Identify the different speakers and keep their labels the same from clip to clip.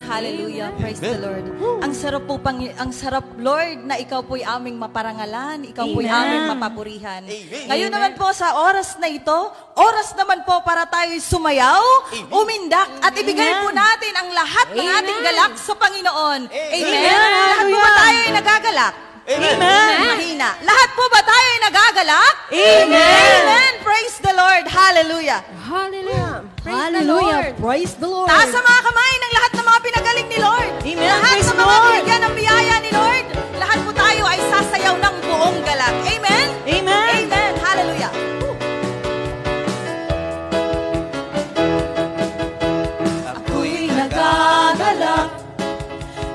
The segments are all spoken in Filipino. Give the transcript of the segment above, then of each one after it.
Speaker 1: Hallelujah. Praise the Lord. Ang sarap Lord na ikaw po'y aming maparangalan, ikaw po'y aming mapapurihan. Ngayon naman po sa oras na ito, oras naman po para tayo'y sumayaw, umindak at ibigay po natin ang lahat ng ating galak sa Panginoon. Amen. Lahat po ba tayo'y nagagalak? Amen. Mahina. Lahat po ba tayo'y nagagalak?
Speaker 2: Amen.
Speaker 1: Amen. Praise the Lord. Hallelujah.
Speaker 2: Hallelujah.
Speaker 1: Hallelujah.
Speaker 2: Praise the Lord.
Speaker 1: Taas sa mga kamay ng lahat ng mga pinagaling ni Lord.
Speaker 2: Amen.
Speaker 1: Lahat
Speaker 2: Praise
Speaker 1: ng mga
Speaker 2: Lord.
Speaker 1: binigyan ng biyaya ni Lord. Lahat po tayo ay sasayaw ng buong galak. Amen.
Speaker 2: Amen.
Speaker 1: Amen. Hallelujah.
Speaker 2: Ako'y nagagalak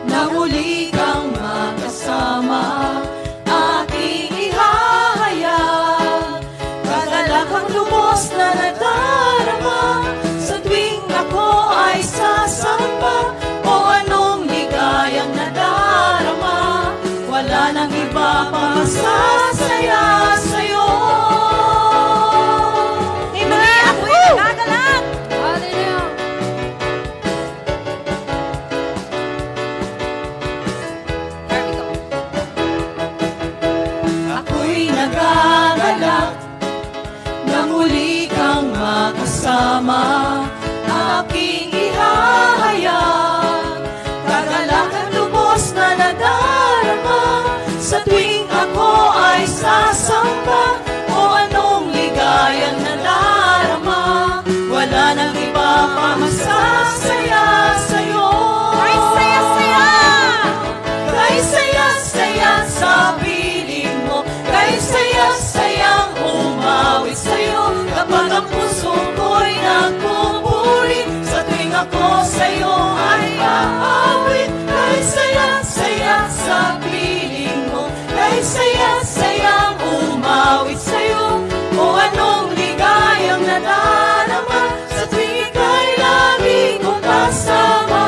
Speaker 2: na muli kang makasama. Aking ihahayag kagalakang lubos na nadarama sa tuwing ako ay sasamba. O anong ligayang nadarama, wala nang iba pa masasaya sa'yo.
Speaker 1: Amen. Ako'y nagagalak.
Speaker 2: Hallelujah.
Speaker 1: Here we go.
Speaker 2: Ako'y nagagalak na muli kang makasama. Aking ihahayag kagalakang lubos na nadarama sa tuwing ako ay sasamba. O anong ligayang nadarama, wala nang iba pa masasaya sa'yo.
Speaker 1: Ay, saya-saya.
Speaker 2: Kay saya-saya sa piling mo, kay saya-sayang umawit sa'yo. Kapag ang puso ko'y nagpupuri, sa tuwing ako sa'yo ay aawit. Kay saya-saya sa piling mo, kay saya-sayang umawit sa'yo. O anong ligayang nadarama, sa tuwing ika'y lagi kong kasama.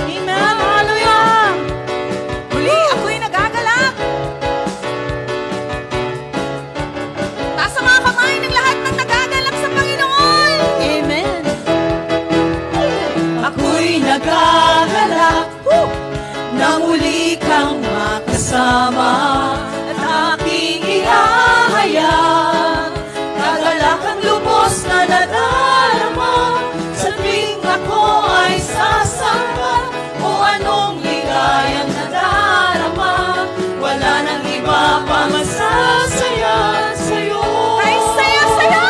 Speaker 2: Amen. Hallelujah.
Speaker 1: Muli, ako'y nagagalak. Taas sa mga kamay ng lahat ng nagagalak sa Panginoon.
Speaker 2: Amen. Ako'y nagagalak na muli kang makasama. At aking ihahayag kagalakang lubos na nadarama sa tuwing ako ay sasamba. O anong ligayang nadarama, wala nang iba pa masasaya sa'yo.
Speaker 1: Ay, saya-saya.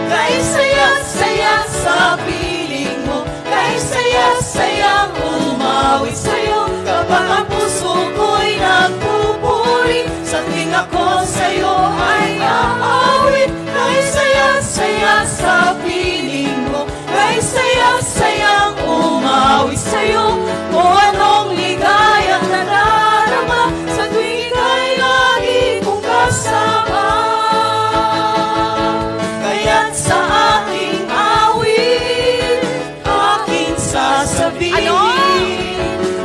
Speaker 2: Kay saya-saya sa piling mo, kay saya-sayang umawit sa'yo. Kapag ang puso ko'y nagpupuri, sa tuwing ako sa'yo ay aawit. Kay saya-saya sa piling mo, kay saya-sayang umawit sa'yo. O anong ligayang nadarama, sa tuwing ika'y lagi kong kasama. Kaya't sa aking awit, aking sasabihin,
Speaker 1: Ano?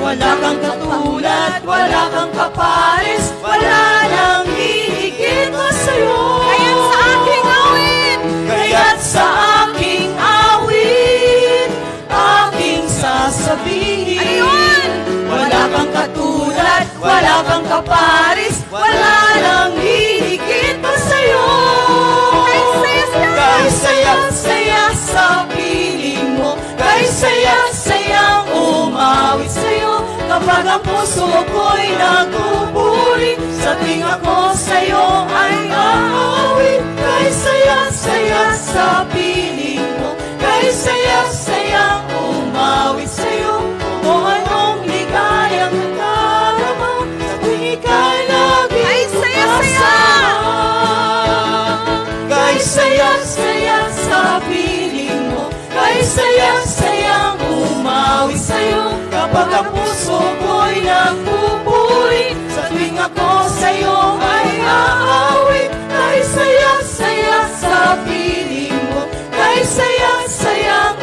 Speaker 2: wala kang katulad, wala kang kapares, wala nang hihigit pa sa'yo.
Speaker 1: Kaya't sa aking awit,
Speaker 2: Kaya't sa aking awit, aking sasabihin,
Speaker 1: Ano yun?
Speaker 2: wala kang katulad, wala kang kapares, wala nang hihigit pa sa'yo.
Speaker 1: Kay saya-saya.
Speaker 2: Kay saya-saya sa piling mo, kay saya-sayang umawit sa'yo. Kapag ang puso ko'y nagpupuri, sa tuwing ako sa'yo ay aawit. Kay saya-saya sa piling mo, kay saya-sayang umawit sa'yo. O anong ligayang nadarama, sa tuwing ika'y lagi
Speaker 1: Ay,
Speaker 2: kong
Speaker 1: saya-saya.
Speaker 2: kasama. Kay saya-saya sa piling mo, kay saya-sayang umawit sa'yo. Kapag ang puso ko'y nagpupuri, sa tuwing ako sa'yo ay aawit. Kay saya-saya sa piling mo, kay saya-sayang